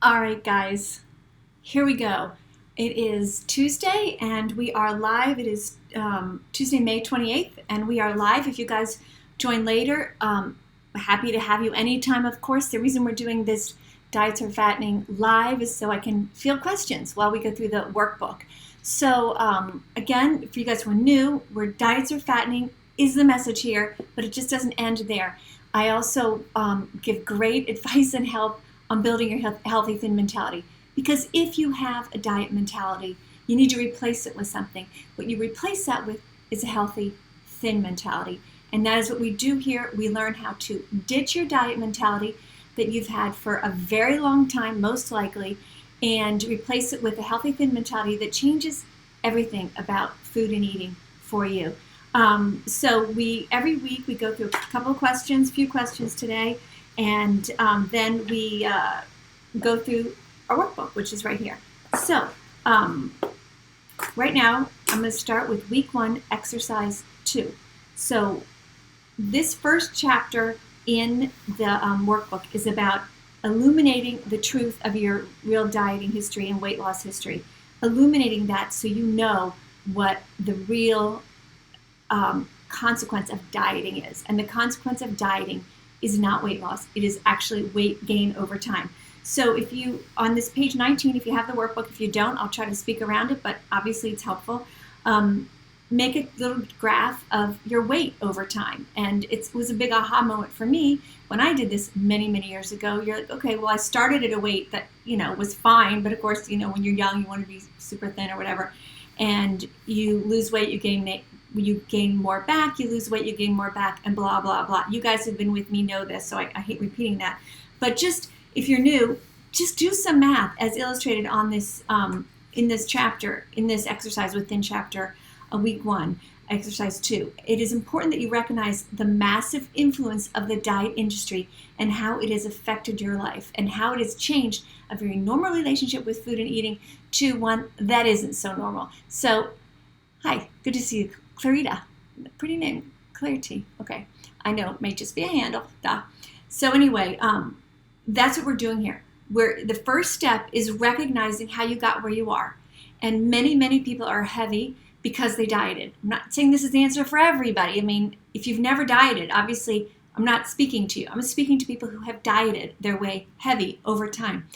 All right, guys, here we go. It is Tuesday and we are live. It is Tuesday, May 28th, and we are live. If you guys join later, happy to have you anytime, of course. The reason we're doing this Diets Are Fattening live is so I can field questions while we go through the workbook. So, again, if you guys were new, where Diets Are Fattening is the message here, but it just doesn't end there. I also give great advice and help on building your healthy thin mentality. Because if you have a diet mentality, you need to replace it with something. What you replace that with is a healthy thin mentality. And that is what we do here. We learn how to ditch your diet mentality that you've had for a very long time, most likely, and replace it with a healthy thin mentality that changes everything about food and eating for you. So every week we go through a couple of questions, few questions today, and then we go through our workbook, which is right here. So right now I'm going to start with week 1, exercise 2. So this first chapter in the workbook is about illuminating the truth of your real dieting history and weight loss history. Illuminating that so you know what the real consequence of dieting is. And the consequence of dieting is not weight loss. It is actually weight gain over time. So if you, on this page 19, if you have the workbook, if you don't, I'll try to speak around it, but obviously it's helpful. Make a little graph of your weight over time. And it was a big aha moment for me when I did this many, many years ago. You're like, okay, well, I started at a weight that, was fine. But of course, when you're young, you want to be super thin or whatever. And you lose weight, you gain more back, you lose weight, you gain more back, and blah, blah, blah. You guys have been with me, know this, so I hate repeating that. But just, if you're new, just do some math as illustrated on this, in this chapter, in this exercise within chapter week 1, exercise 2. It is important that you recognize the massive influence of the diet industry and how it has affected your life and how it has changed a very normal relationship with food and eating to one that isn't so normal. So, hi, good to see you. Clarita, pretty name, Clarity. Okay, I know it may just be a handle. Duh. So anyway, that's what we're doing here. The first step is recognizing how you got where you are. And many, many people are heavy because they dieted. I'm not saying this is the answer for everybody. I mean, if you've never dieted, obviously I'm not speaking to you. I'm speaking to people who have dieted their way heavy over time.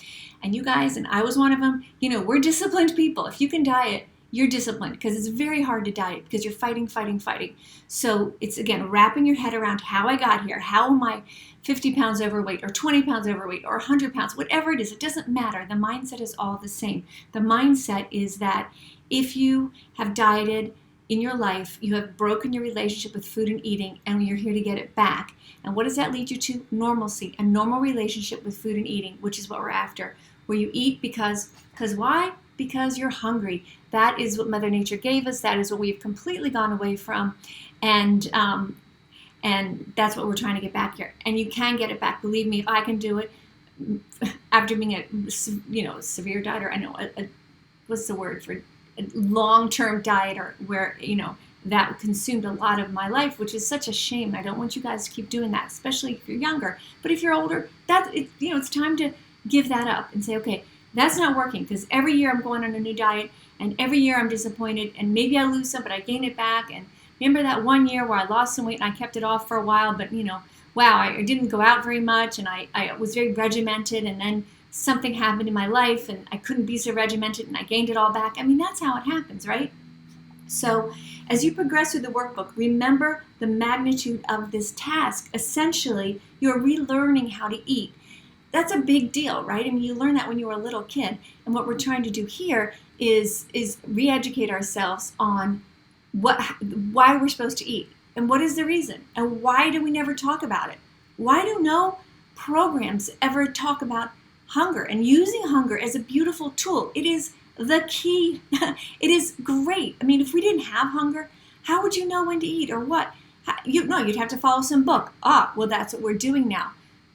And you guys, and I was one of them, we're disciplined people. If you can diet, you're disciplined, because it's very hard to diet because you're fighting. So it's, again, wrapping your head around how I got here. How am I 50 pounds overweight or 20 pounds overweight or 100 pounds? Whatever it is, it doesn't matter. The mindset is all the same. The mindset is that if you have dieted in your life, you have broken your relationship with food and eating, and you're here to get it back. And what does that lead you to? Normalcy, a normal relationship with food and eating, which is what we're after, where you eat because why? Because you're hungry. That is what Mother Nature gave us. That is what we've completely gone away from. And that's what we're trying to get back here. And you can get it back. Believe me, if I can do it after being a severe dieter. I know, what's the word for a long-term dieter where, that consumed a lot of my life, which is such a shame. I don't want you guys to keep doing that, especially if you're younger. But if you're older, it's time to give that up and say, okay, that's not working, because every year I'm going on a new diet, and every year I'm disappointed, and maybe I lose some, but I gain it back. And remember that one year where I lost some weight and I kept it off for a while, but wow, I didn't go out very much, and I was very regimented, and then something happened in my life, and I couldn't be so regimented, and I gained it all back. I mean, that's how it happens, right? So as you progress through the workbook, remember the magnitude of this task. Essentially, you're relearning how to eat. That's a big deal, right? I mean, you learn that when you were a little kid. And what we're trying to do here is re-educate ourselves on why we're supposed to eat and what is the reason and why do we never talk about it? Why do no programs ever talk about hunger and using hunger as a beautiful tool? It is the key. It is great. I mean, if we didn't have hunger, how would you know when to eat or what? You'd have to follow some book. Well, that's what we're doing now.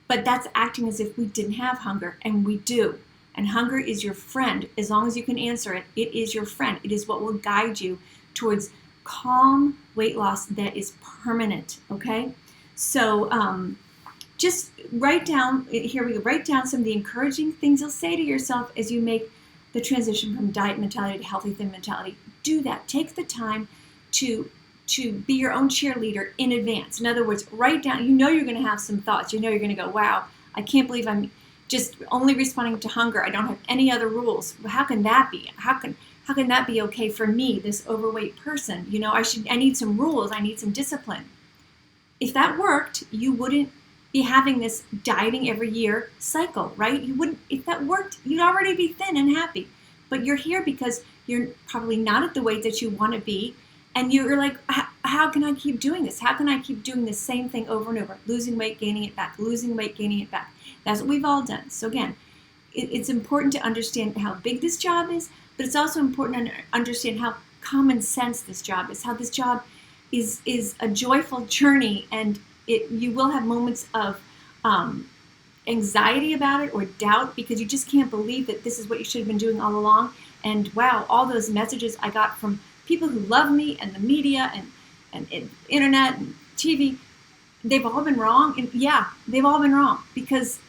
But that's acting as if we didn't have hunger, and we do. And hunger is your friend. As long as you can answer it, it is your friend. It is what will guide you towards calm weight loss that is permanent, okay? So just write down, here we go, write down some of the encouraging things you'll say to yourself as you make the transition from diet mentality to healthy thin mentality. Do that. Take the time to be your own cheerleader in advance. In other words, write down, you're going to have some thoughts. You're going to go, wow, I can't believe I'm just only responding to hunger. I don't have any other rules. How can that be? How can that be okay for me, this overweight person? I need some rules. I need some discipline. If that worked, you wouldn't be having this dieting every year cycle, right? If that worked, you'd already be thin and happy. But you're here because you're probably not at the weight that you want to be. And you're like, how can I keep doing this? How can I keep doing the same thing over and over? Losing weight, gaining it back, losing weight, gaining it back. That's what we've all done. So again, it's important to understand how big this job is, but it's also important to understand how common sense this job is, how this job is a joyful journey, and you will have moments of anxiety about it or doubt because you just can't believe that this is what you should have been doing all along. And wow, all those messages I got from people who love me and the media and internet and TV, they've all been wrong. And yeah, they've all been wrong because,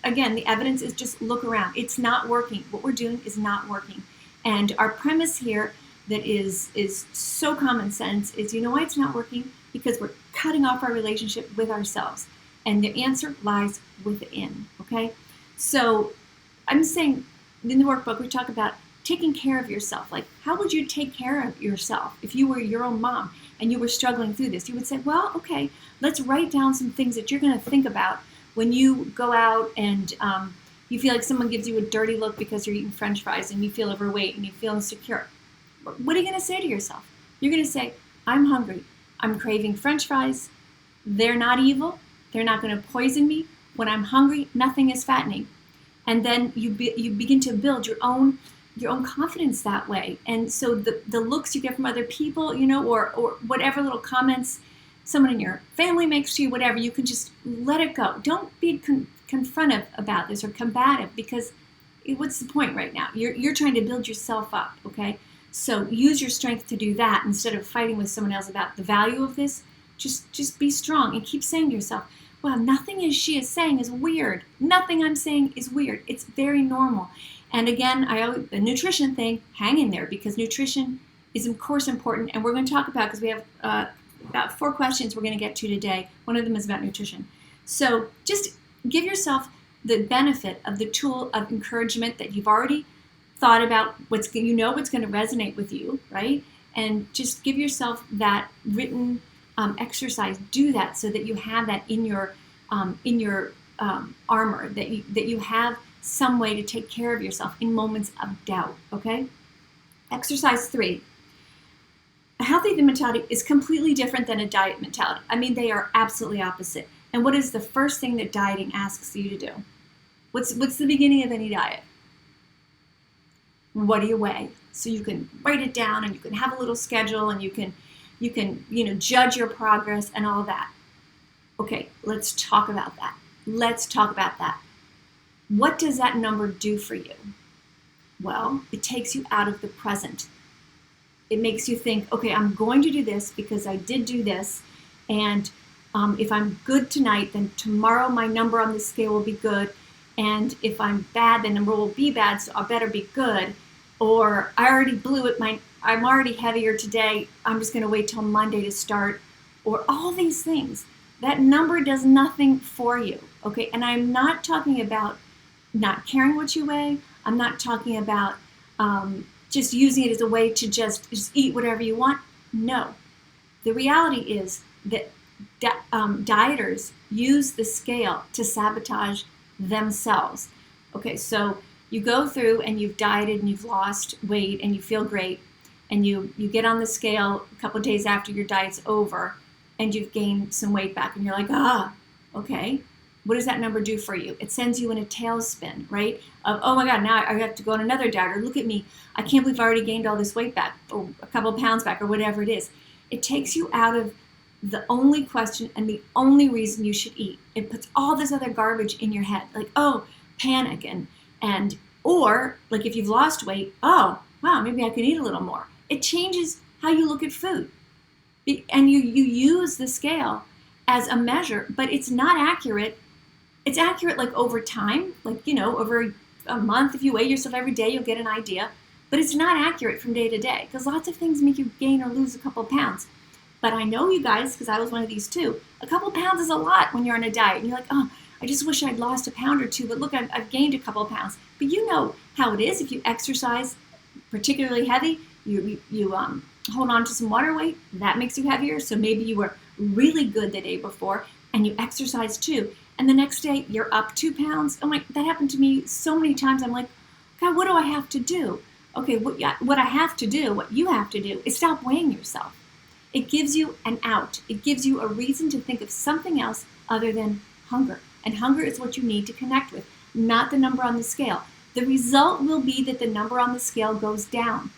again, the evidence is just look around. It's not working. What we're doing is not working. And our premise here that is so common sense is, why it's not working? Because we're cutting off our relationship with ourselves. And the answer lies within, okay? So I'm saying in the workbook, we talk about taking care of yourself. Like, how would you take care of yourself if you were your own mom and you were struggling through this? You would say, well, okay, let's write down some things that you're going to think about when you go out and you feel like someone gives you a dirty look because you're eating French fries and you feel overweight and you feel insecure. What are you going to say to yourself? You're going to say, I'm hungry. I'm craving French fries. They're not evil. They're not going to poison me. When I'm hungry, nothing is fattening. And then you begin to build your own confidence that way. And so the looks you get from other people, or whatever little comments someone in your family makes to you, whatever, you can just let it go. Don't be confrontive about this or combative, because what's the point right now? You're trying to build yourself up, okay? So use your strength to do that instead of fighting with someone else about the value of this. Just be strong and keep saying to yourself, well, nothing she is saying is weird. Nothing I'm saying is weird. It's very normal. And again, the nutrition thing, hang in there, because nutrition is, of course, important. And we're going to talk about, because we have about 4 questions we're going to get to today. One of them is about nutrition. So just give yourself the benefit of the tool of encouragement that you've already thought about, what's going to resonate with you, right? And just give yourself that written exercise. Do that so that you have that in your armor, that you have some way to take care of yourself in moments of doubt, okay? Exercise 3. A healthy thin mentality is completely different than a diet mentality. I mean, they are absolutely opposite. And what is the first thing that dieting asks you to do? What's the beginning of any diet? What do you weigh? So you can write it down and you can have a little schedule and you can judge your progress and all that. Okay, let's talk about that. What does that number do for you? Well, it takes you out of the present. It makes you think, okay, I'm going to do this because I did do this, and if I'm good tonight, then tomorrow my number on the scale will be good, and if I'm bad, the number will be bad, so I better be good. Or I already blew it, I'm already heavier today, I'm just going to wait till Monday to start. Or all these things. That number does nothing for you, okay? And I'm not talking about not caring what you weigh. I'm not talking about just using it as a way to just eat whatever you want. No. The reality is that dieters use the scale to sabotage themselves. Okay, so you go through and you've dieted and you've lost weight and you feel great, and you get on the scale a couple of days after your diet's over and you've gained some weight back, and you're like, okay. What does that number do for you? It sends you in a tailspin, right? Of, oh my God, now I have to go on another diet, or look at me, I can't believe I already gained all this weight back, or a couple of pounds back, or whatever it is. It takes you out of the only question and the only reason you should eat. It puts all this other garbage in your head, like, oh, panic, or like if you've lost weight, oh, wow, maybe I can eat a little more. It changes how you look at food. And you use the scale as a measure, but it's not accurate. It's accurate like over time, like, over a month. If you weigh yourself every day, you'll get an idea, but it's not accurate from day to day because lots of things make you gain or lose a couple pounds. But I know you guys, because I was one of these too, a couple pounds is a lot when you're on a diet and you're like, oh, I just wish I'd lost a pound or two, but look, I've gained a couple pounds. But you know how it is. If you exercise particularly heavy, you hold on to some water weight, that makes you heavier. So maybe you were really good the day before and you exercise too. And the next day you're up 2 pounds. Oh my, that happened to me so many times. I'm like, God, what do I have to do? Okay, what I have to do, what you have to do is stop weighing yourself. It gives you an out. It gives you a reason to think of something else other than hunger. And hunger is what you need to connect with, not the number on the scale. The result will be that the number on the scale goes down.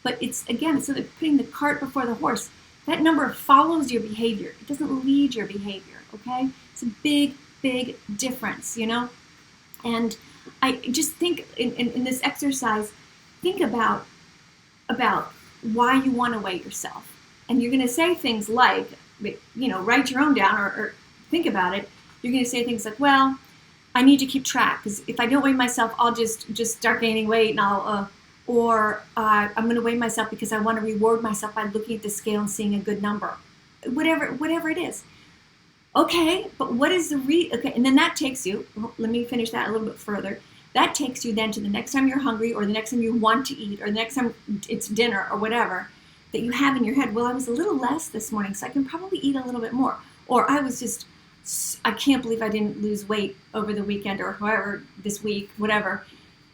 But it's like putting the cart before the horse. That number follows your behavior. It doesn't lead your behavior, okay? It's a big, big difference, And I just think in this exercise, think about why you want to weigh yourself. And you're going to say things like, write your own down or think about it. You're going to say things like, well, I need to keep track because if I don't weigh myself, I'll just start gaining weight and I'm going to weigh myself because I want to reward myself by looking at the scale and seeing a good number. Whatever it is. Okay, but what is okay, and then that takes you, let me finish that a little bit further. That takes you then to the next time you're hungry or the next time you want to eat or the next time it's dinner or whatever that you have in your head. Well, I was a little less this morning, so I can probably eat a little bit more. Or I can't believe I didn't lose weight over the weekend or however this week, whatever.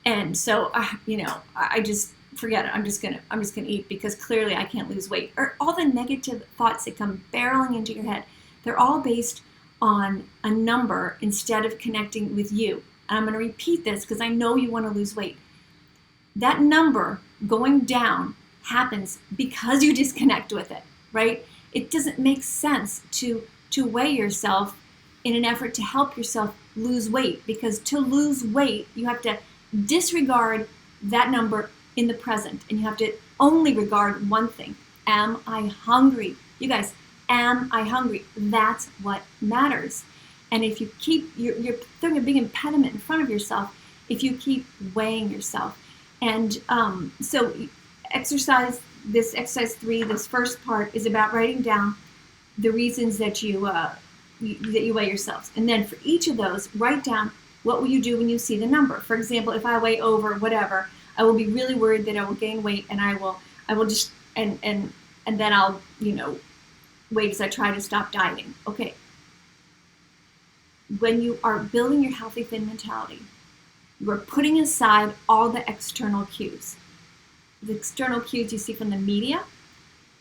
And so, I just forget it. I'm just gonna eat because clearly I can't lose weight. Or all the negative thoughts that come barreling into your head, they're all based on a number instead of connecting with you. And I'm going to repeat this because I know you want to lose weight. That number going down happens because you disconnect with it, right? It doesn't make sense to weigh yourself in an effort to help yourself lose weight, because to lose weight, you have to disregard that number in the present, and you have to only regard one thing. Am I hungry? You guys, am I hungry? That's what matters. And if you keep, you're throwing a big impediment in front of yourself if you keep weighing yourself. And so exercise 3, this first part is about writing down the reasons that you weigh yourself. And then for each of those, write down what will you do when you see the number. For example, if I weigh over whatever, I will be really worried that I will gain weight, and I will just and then I'll wait as I try to stop dieting. Okay. When you are building your healthy thin mentality, you are putting aside all the external cues. The external cues you see from the media,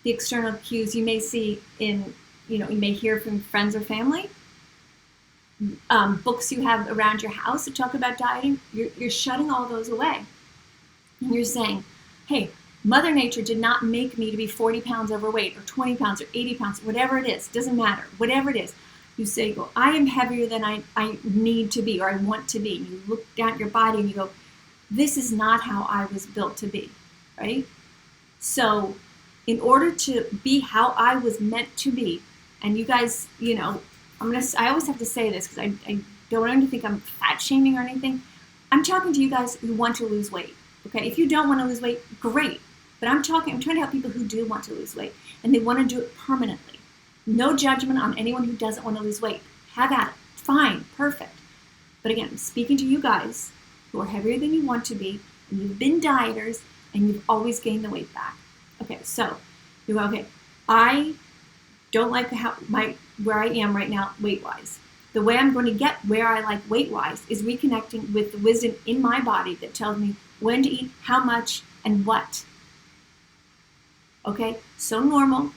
the external cues you may see you may hear from friends or family, books you have around your house that talk about dieting. You're shutting all those away. And you're saying, hey, Mother Nature did not make me to be 40 pounds overweight or 20 pounds or 80 pounds, whatever it is. Doesn't matter. Whatever it is. You say, well, I am heavier than I need to be or I want to be. You look down at your body and you go, this is not how I was built to be, right? So in order to be how I was meant to be, and you guys, I always have to say this because I don't want anyone to think I'm fat shaming or anything. I'm talking to you guys who want to lose weight, okay? If you don't want to lose weight, great. But I'm trying to help people who do want to lose weight and they want to do it permanently. No judgment on anyone who doesn't want to lose weight. Have at it. Fine. Perfect. But again, I'm speaking to you guys who are heavier than you want to be, and you've been dieters, and you've always gained the weight back. Okay, so you go, okay, I don't like where I am right now weight-wise. The way I'm going to get where I like weight-wise is reconnecting with the wisdom in my body that tells me when to eat, how much, and what. Okay, so normal,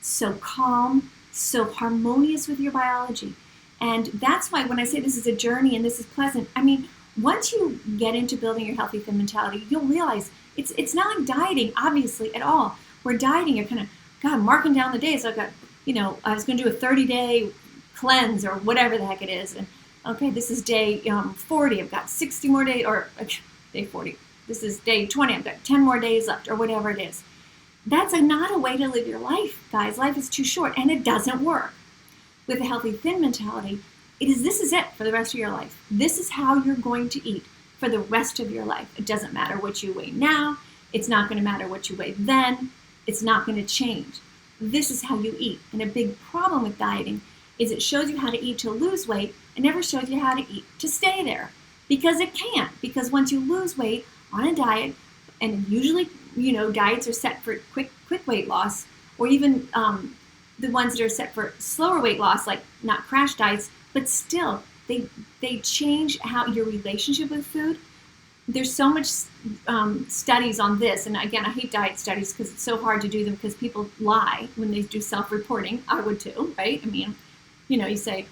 so calm, so harmonious with your biology. And that's why when I say this is a journey and this is pleasant, I mean, once you get into building your healthy thin mentality, you'll realize it's not like dieting, obviously, at all. Where dieting, you're kind of, God, marking down the days. I've got, I was going to do a 30-day cleanse or whatever the heck it is. And, okay, this is day 40. I've got 60 more days, or day 40. This is day 20. I've got 10 more days left, or whatever it is. That's not a way to live your life, guys. Life is too short, and it doesn't work. with a healthy thin mentality, this is it for the rest of your life. This is how you're going to eat for the rest of your life. It doesn't matter what you weigh now. It's not going to matter what you weigh then. It's not going to change. This is how you eat. And a big problem with dieting is it shows you how to eat to lose weight. It never shows you how to eat to stay there, because it can't. Because once you lose weight on a diet, and usually, diets are set for quick weight loss, or even the ones that are set for slower weight loss, like not crash diets, but still they change how your relationship with food. There's so much studies on this, and again, I hate diet studies because it's so hard to do them because people lie when they do self-reporting. I would too, right? I mean, you say,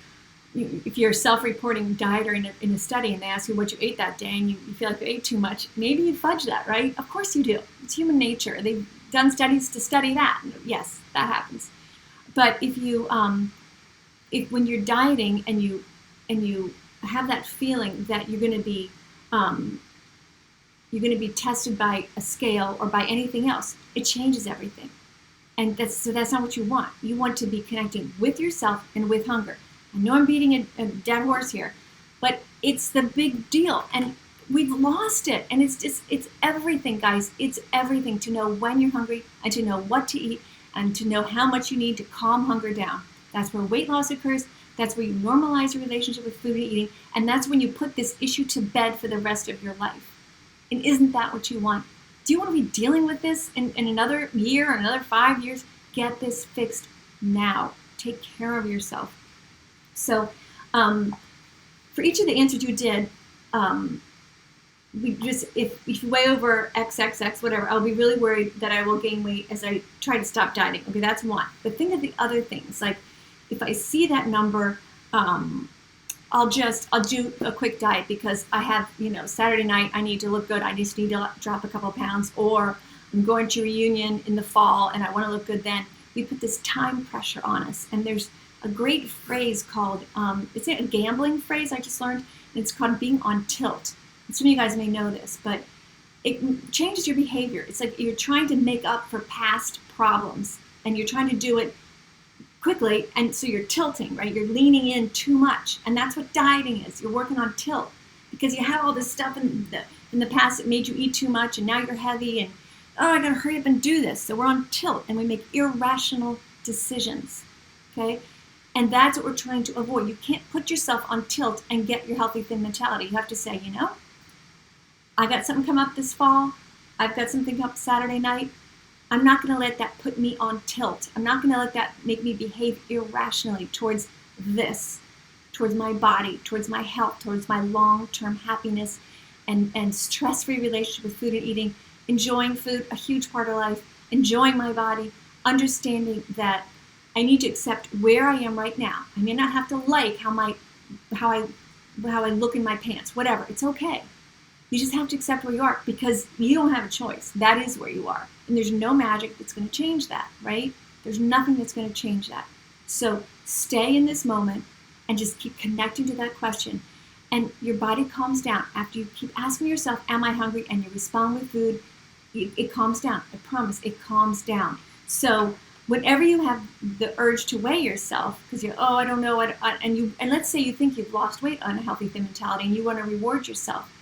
if you're a self-reporting dieter in a study and they ask you what you ate that day and you feel like you ate too much, maybe you fudge that, right? Of course you do. It's human nature. They've done studies to study that. Yes, that happens. But if when you're dieting and you have that feeling that you're going to be tested by a scale or by anything else, it changes everything. And that's not what you want. You want to be connecting with yourself and with hunger. I know I'm beating a dead horse here, but it's the big deal. And we've lost it. And it's everything, guys. It's everything to know when you're hungry and to know what to eat and to know how much you need to calm hunger down. That's where weight loss occurs. That's where you normalize your relationship with food and eating. And that's when you put this issue to bed for the rest of your life. And isn't that what you want? Do you want to be dealing with this in another year or another 5 years? Get this fixed now. Take care of yourself. So for each of the answers you did, if you weigh over XXX, whatever, I'll be really worried that I will gain weight as I try to stop dieting. Okay, that's one. But think of the other things. Like if I see that number, I'll do a quick diet because I have, Saturday night, I need to look good. I just need to drop a couple pounds, or I'm going to a reunion in the fall and I want to look good then. We put this time pressure on us. And there's a great phrase called, it's a gambling phrase I just learned, and it's called being on tilt. And some of you guys may know this, but it changes your behavior. It's like you're trying to make up for past problems and you're trying to do it quickly, and so you're tilting, right? You're leaning in too much, and that's what dieting is. You're working on tilt because you have all this stuff in the past that made you eat too much, and now you're heavy, and I gotta hurry up and do this. So we're on tilt, and we make irrational decisions, okay? And that's what we're trying to avoid. You can't put yourself on tilt and get your healthy thin mentality. You have to say, I got something come up this fall. I've got something up Saturday night. I'm not going to let that put me on tilt. I'm not going to let that make me behave irrationally towards this, towards my body, towards my health, towards my long-term happiness and stress-free relationship with food and eating, enjoying food, a huge part of life, enjoying my body, understanding that I need to accept where I am right now. I may not have to like how I look in my pants, whatever. It's okay. You just have to accept where you are because you don't have a choice. That is where you are. And there's no magic that's going to change that, right? There's nothing that's going to change that. So stay in this moment and just keep connecting to that question. And your body calms down. After you keep asking yourself, am I hungry? And you respond with food, it calms down. I promise, it calms down. So whenever you have the urge to weigh yourself, because you're, I don't know, and let's say you think you've lost weight on a healthy thin mentality and you want to reward yourself,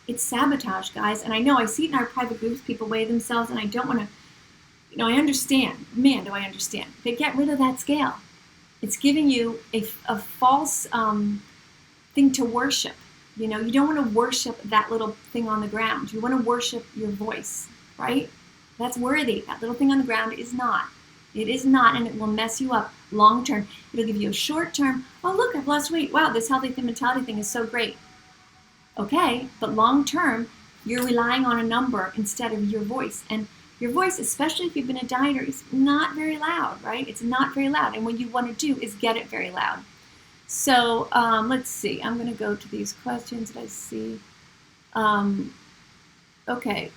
it's sabotage, guys. And I know I see it in our private groups, people weigh themselves, and I don't want to, I understand. Man, do I understand. But get rid of that scale. It's giving you a false thing to worship. You don't want to worship that little thing on the ground. You want to worship your voice, right? That's worthy. That little thing on the ground is not. It is not, and it will mess you up long term. It'll give you a short term, look, I've lost weight. Wow, this healthy thin mentality thing is so great. Okay, but long term, you're relying on a number instead of your voice. And your voice, especially if you've been a dieter, is not very loud, right? It's not very loud. And what you want to do is get it very loud. So let's see. I'm going to go to these questions that I see. Okay.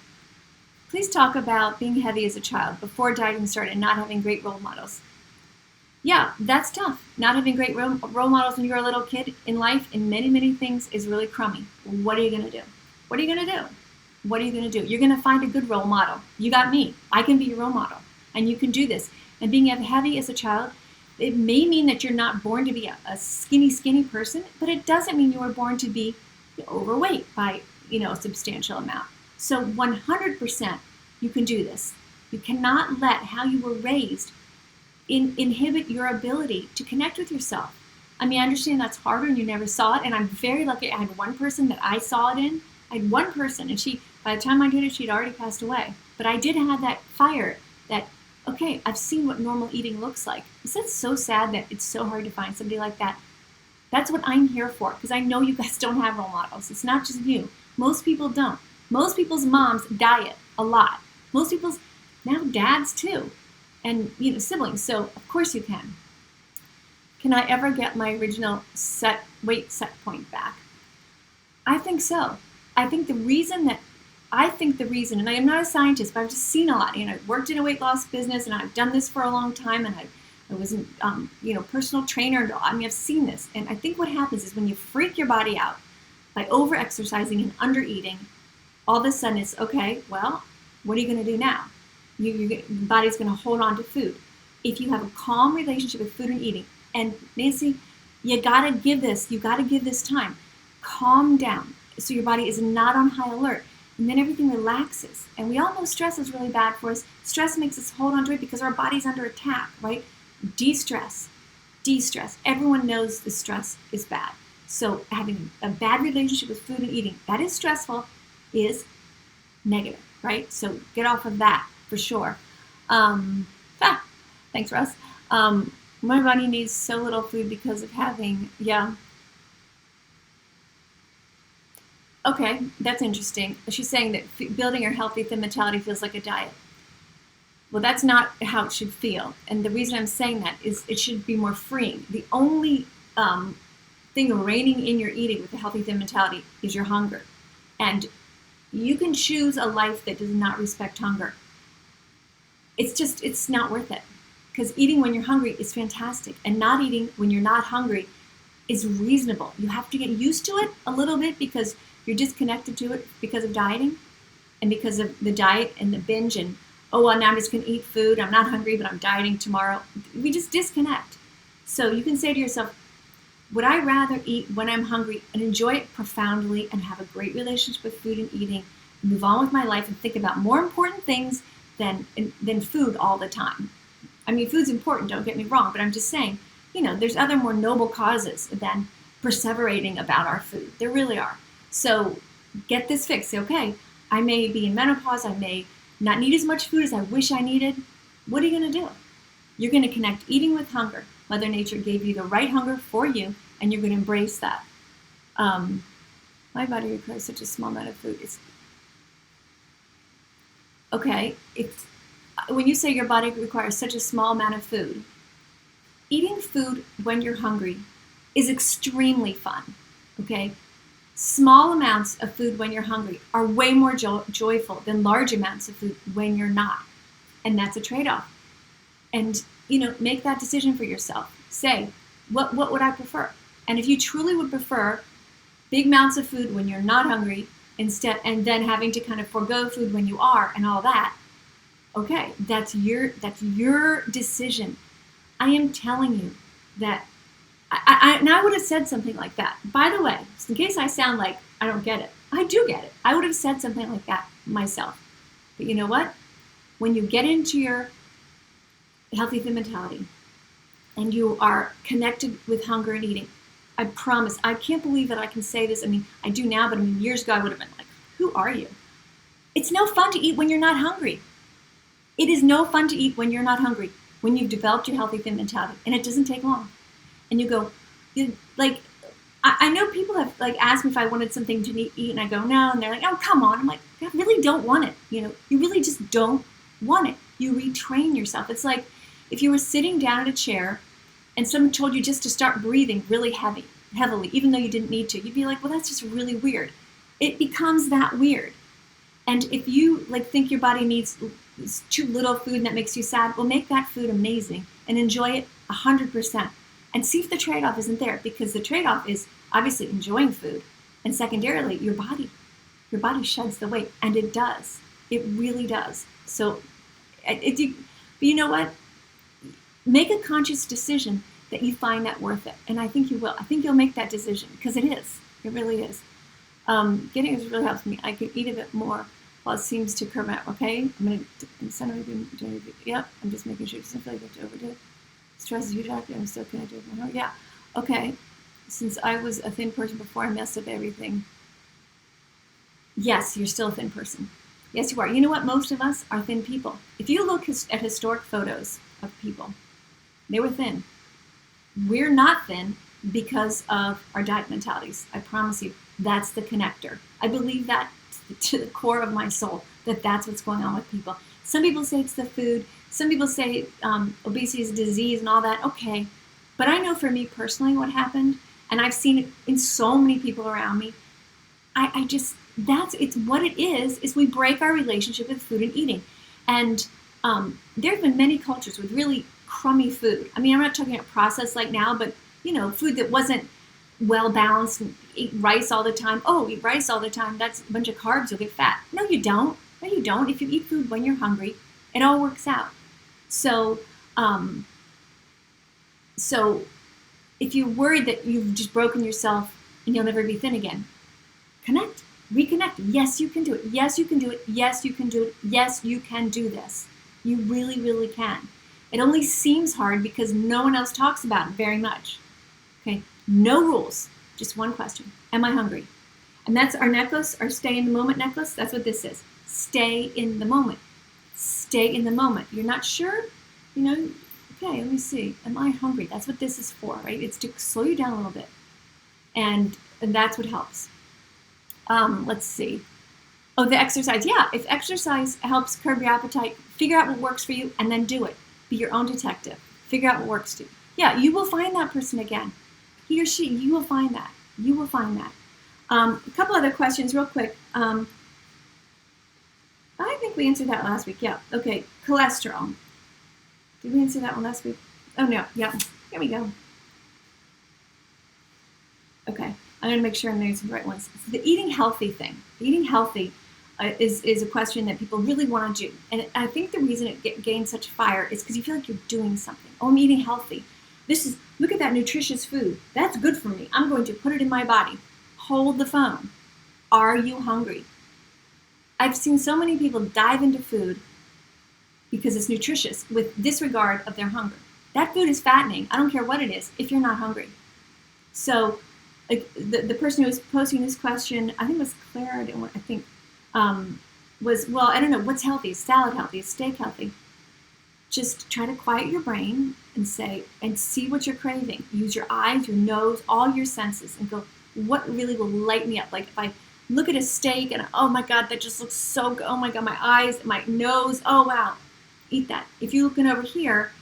Please talk about being heavy as a child before dieting started and not having great role models. Yeah, that's tough. Not having great role models when you're a little kid in life in many, many things is really crummy. What are you going to do? What are you going to do? What are you going to do? You're going to find a good role model. You got me. I can be your role model. And you can do this. And being heavy as a child, It may mean that you're not born to be a skinny person, but it doesn't mean you were born to be overweight by, a substantial amount. So 100% you can do this. You cannot let how you were raised inhibit your ability to connect with yourself. I mean, I understand that's harder and you never saw it, and I'm very lucky. I had one person that I saw it in. I had one person, and by the time I did it, she'd already passed away. But I did have that fire that, okay, I've seen what normal eating looks like. Is that so sad that it's so hard to find somebody like that? That's what I'm here for, because I know you guys don't have role models. It's not just you. Most people don't. Most people's moms diet a lot. Most people's now dads too, and siblings. So of course you can. Can I ever get my original weight set point back? I think so. I think the reason, and I am not a scientist, but I've just seen a lot. I worked in a weight loss business, and I've done this for a long time, and I was a personal trainer. I mean, I've seen this, and I think what happens is when you freak your body out by over-exercising and under-eating, all of a sudden it's, okay, well, what are you going to do now? Your body's going to hold on to food. If you have a calm relationship with food and eating, and Nancy, you got to give this time. Calm down so your body is not on high alert, and then everything relaxes. And we all know stress is really bad for us. Stress makes us hold on to it because our body's under attack, right? De-stress. Everyone knows the stress is bad. So having a bad relationship with food and eating, that is stressful, is negative, right? So get off of that for sure. Thanks, Russ. My body needs so little food because of having, Okay, that's interesting. She's saying that building your healthy, thin mentality feels like a diet. Well, that's not how it should feel. And the reason I'm saying that is it should be more freeing. The only thing reigning in your eating with a healthy, thin mentality is your hunger. And you can choose a life that does not respect hunger. It's not worth it. Because eating when you're hungry is fantastic. And not eating when you're not hungry is reasonable. You have to get used to it a little bit because you're disconnected to it because of dieting and because of the diet and the binge and, now I'm just going to eat food. I'm not hungry, but I'm dieting tomorrow. We just disconnect. So you can say to yourself, would I rather eat when I'm hungry and enjoy it profoundly and have a great relationship with food and eating, move on with my life and think about more important things than food all the time? I mean, food's important, don't get me wrong, but I'm just saying, there's other more noble causes than perseverating about our food. There really are. So get this fixed. Say, okay, I may be in menopause. I may not need as much food as I wish I needed. What are you going to do? You're going to connect eating with hunger. Mother Nature gave you the right hunger for you, and you're going to embrace that. My body requires such a small amount of food. Okay, when you say your body requires such a small amount of food, eating food when you're hungry is extremely fun, okay? Small amounts of food when you're hungry are way more joyful than large amounts of food when you're not. And that's a trade-off. And, make that decision for yourself. Say, what would I prefer? And if you truly would prefer big amounts of food when you're not hungry instead, and then having to kind of forego food when you are and all that, okay, that's your decision. I am telling you that I would have said something like that. By the way, just in case I sound like I don't get it, I do get it. I would have said something like that myself. But you know what? When you get into your healthy thin mentality and you are connected with hunger and eating, I promise, I can't believe that I can say this. I mean, I do now, but years ago I would have been like, who are you? It's no fun to eat when you're not hungry. It is no fun to eat when you're not hungry, when you've developed your healthy thin mentality, and it doesn't take long. And you go, I know people have asked me if I wanted something to eat, and I go, no, and they're like, oh, come on. I'm like, I really don't want it. You really just don't want it. You retrain yourself. It's like if you were sitting down at a chair and someone told you just to start breathing really heavily, even though you didn't need to, you'd be like, well, that's just really weird. It becomes that weird. And if you think your body needs too little food and that makes you sad, well, make that food amazing and enjoy it 100%. And see if the trade-off isn't there, because the trade-off is obviously enjoying food, and secondarily, your body sheds the weight, and it does. It really does. So, but you know what? make a conscious decision that you find that worth it. And I think you will. I think you'll make that decision because it is. It really is. Getting this really helps me. I can eat a bit more while it seems to curb out. Okay, I'm going to, yep, I'm just making sure it doesn't feel like I have to overdo it. Stress is huge out there. I'm still connected with my heart. Yeah, okay. Since I was a thin person before I messed up everything. Yes, you're still a thin person. Yes, you are. You know what? Most of us are thin people. If you look at historic photos of people, they were thin. We're not thin because of our diet mentalities. I promise you, that's the connector. I believe that to the core of my soul, that that's what's going on with people. Some people say it's the food. Some people say obesity is a disease and all that. Okay. But I know for me personally what happened, and I've seen it in so many people around me. It's what it is we break our relationship with food and eating. And there have been many cultures with really crummy food. I mean, I'm not talking about processed like now, but, food that wasn't well balanced and eat rice all the time. Oh, eat rice all the time. That's a bunch of carbs. You'll get fat. No, you don't. No, you don't. If you eat food when you're hungry, it all works out. So if you're worried that you've just broken yourself and you'll never be thin again, connect, reconnect. Yes, you can do it. Yes, you can do it. Yes, you can do it. Yes, you can do this. You really, really can. It only seems hard because no one else talks about it very much. Okay, no rules, just one question. Am I hungry? And that's our necklace, our stay in the moment necklace. That's what this is. Stay in the moment. Stay in the moment. You're not sure? Okay, let me see. Am I hungry? That's what this is for, right? It's to slow you down a little bit. And that's what helps. Let's see. Oh, the exercise. Yeah, if exercise helps curb your appetite, figure out what works for you and then do it. Be your own detective. Figure out what works to you. Yeah, you will find that person again. He or she, you will find that. You will find that. A couple other questions real quick. I think we answered that last week. Yeah, okay. Cholesterol. Did we answer that one last week? Oh, no. Yeah, here we go. Okay, I'm going to make sure I'm answering the right ones. The eating healthy thing. Eating healthy is a question that people really want to do. And I think the reason it gains such fire is because you feel like you're doing something. Oh, I'm eating healthy. Look at that nutritious food. That's good for me. I'm going to put it in my body. Hold the phone. Are you hungry? I've seen so many people dive into food because it's nutritious with disregard of their hunger. That food is fattening. I don't care what it is if you're not hungry. So the person who was posting this question, I think it was Claire, I don't know, what's healthy? Is salad healthy? Is steak healthy? Just try to quiet your brain and see what you're craving. Use your eyes, your nose, all your senses and go, what really will light me up? Like if I look at a steak and, oh my God, that just looks so good. Oh my God, my eyes, my nose, oh wow, eat that. If you're looking over here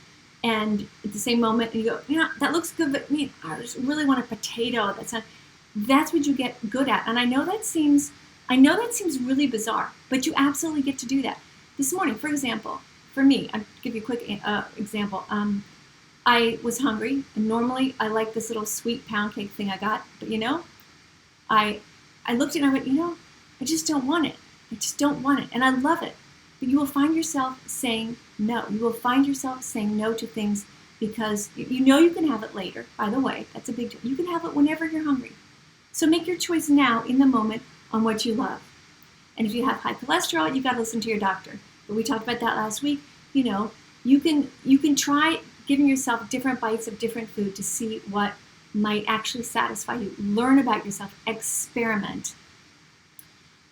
and at the same moment and you go, that looks good, but I just really want a potato. That's what you get good at. And I know that seems really bizarre, but you absolutely get to do that. This morning, for example, for me, I'll give you a quick example. I was hungry, and normally I like this little sweet pound cake thing I got, but I looked at it and I went, I just don't want it. I just don't want it, and I love it. But you will find yourself saying no. You will find yourself saying no to things because you can have it later. By the way, that's a big deal. You can have it whenever you're hungry. So make your choice now in the moment on what you love. And if you have high cholesterol, you got to listen to your doctor. But we talked about that last week. You can try giving yourself different bites of different food to see what might actually satisfy you. Learn about yourself. Experiment.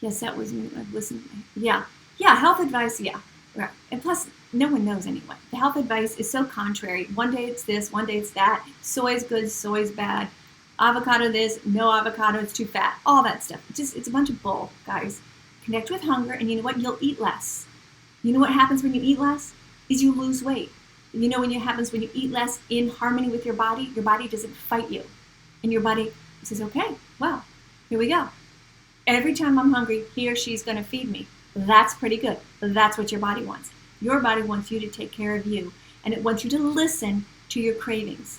Yes, that was me. Listen. Yeah, health advice, yeah. Right. And plus, no one knows anyway. The health advice is so contrary. One day it's this, one day it's that. Soy is good, soy is bad. Avocado this, no avocado, it's too fat. All that stuff. It's a bunch of bull, guys. Connect with hunger, and you know what? You'll eat less. You know what happens when you eat less? Is you lose weight. You know what happens when you eat less in harmony with your body doesn't fight you. And your body says, okay, well, here we go. Every time I'm hungry, he or she's going to feed me. That's pretty good. That's what your body wants. Your body wants you to take care of you, and it wants you to listen to your cravings.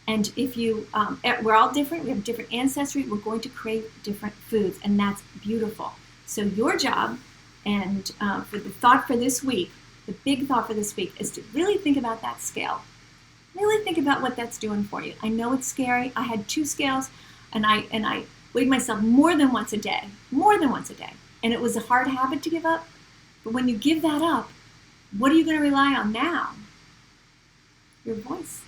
And if we're all different, we have different ancestry, we're going to crave different foods, and that's beautiful. So your job, and for the thought for this week, the big thought for this week is to really think about that scale. Really think about what that's doing for you. I know it's scary. I had 2 scales, and I weighed myself more than once a day, and it was a hard habit to give up. But when you give that up, what are you going to rely on now? Your voice.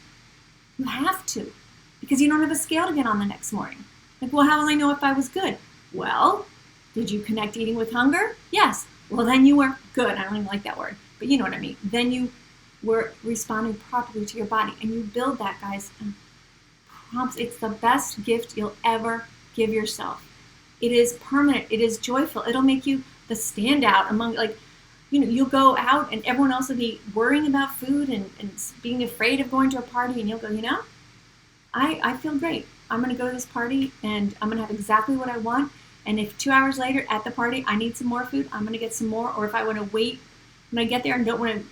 You have to, because you don't have a scale to get on the next morning. Like, well, how will I know if I was good? Well, did you connect eating with hunger? Yes. Well, then you were good. I don't even like that word, but you know what I mean. Then you were responding properly to your body, and you build that, guys. And promise, it's the best gift you'll ever give yourself. It is permanent. It is joyful. It'll make you the standout among, like, you'll go out and everyone else will be worrying about food and being afraid of going to a party, and you'll go, I feel great. I'm going to go to this party and I'm going to have exactly what I want. And if 2 hours later at the party I need some more food, I'm going to get some more. Or if I want to wait when I get there and don't want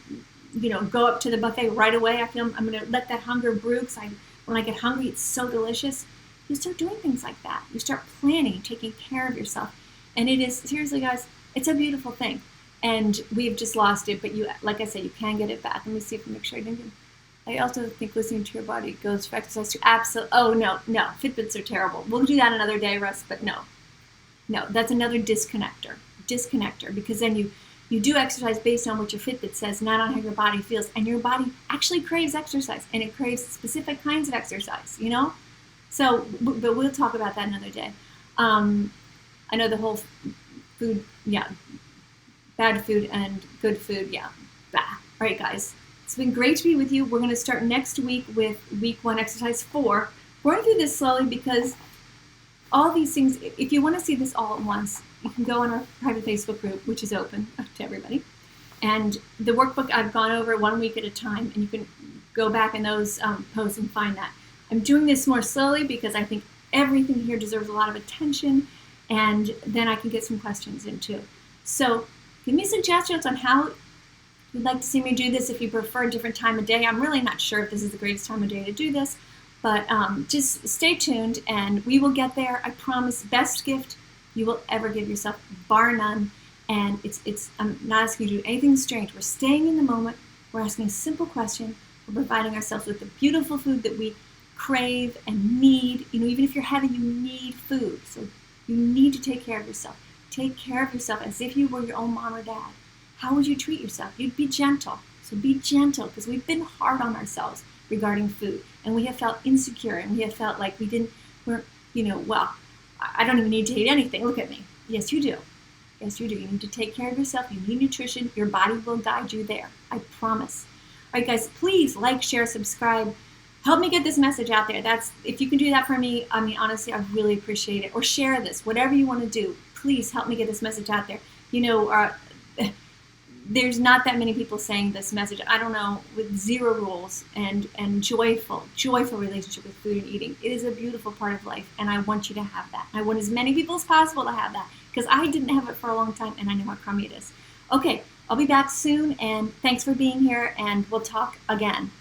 to, go up to the buffet right away, I feel I'm going to let that hunger brew, because when I get hungry, it's so delicious. You start doing things like that. You start planning, taking care of yourself. And it is, seriously, guys, it's a beautiful thing. And we've just lost it, but like I said, you can get it back. Let me see if I make sure I didn't get it. I also think listening to your body goes for exercise too. Absolutely. Oh, no. Fitbits are terrible. We'll do that another day, Russ, but no, that's another disconnector, because then you do exercise based on what your Fitbit says, not on how your body feels. And your body actually craves exercise, and it craves specific kinds of exercise, So, but we'll talk about that another day. I know the whole food, bad food and good food, bah. All right, guys. It's been great to be with you. We're going to start next week with week 1, exercise 4. We're going through this slowly because all these things, if you want to see this all at once, you can go on our private Facebook group, which is open to everybody. And the workbook, I've gone over 1 week at a time, and you can go back in those posts and find that. I'm doing this more slowly because I think everything here deserves a lot of attention, and then I can get some questions in too. So give me suggestions on how you'd like to see me do this. If you prefer a different time of day, I'm really not sure if this is the greatest time of day to do this, but just stay tuned and we will get there. I promise. Best gift you will ever give yourself, bar none. And I'm not asking you to do anything strange. We're staying in the moment. We're asking a simple question. We're providing ourselves with the beautiful food that we crave and need. Even if you're heavy, you need food. So you need to take care of yourself. Take care of yourself as if you were your own mom or dad. How would you treat yourself? You'd be gentle. So be gentle, because we've been hard on ourselves regarding food, and we have felt insecure, and we have felt like I don't even need to eat anything. Look at me. Yes, you do. Yes, you do. You need to take care of yourself. You need nutrition. Your body will guide you there. I promise. All right, guys, please like, share, subscribe. Help me get this message out there. If you can do that for me, honestly, I really appreciate it. Or share this, whatever you want to do. Please help me get this message out there. There's not that many people saying this message, I don't know, with zero rules and joyful relationship with food and eating. It is a beautiful part of life, and I want you to have that. I want as many people as possible to have that, because I didn't have it for a long time, and I know how crummy it is. Okay, I'll be back soon, and thanks for being here, and we'll talk again.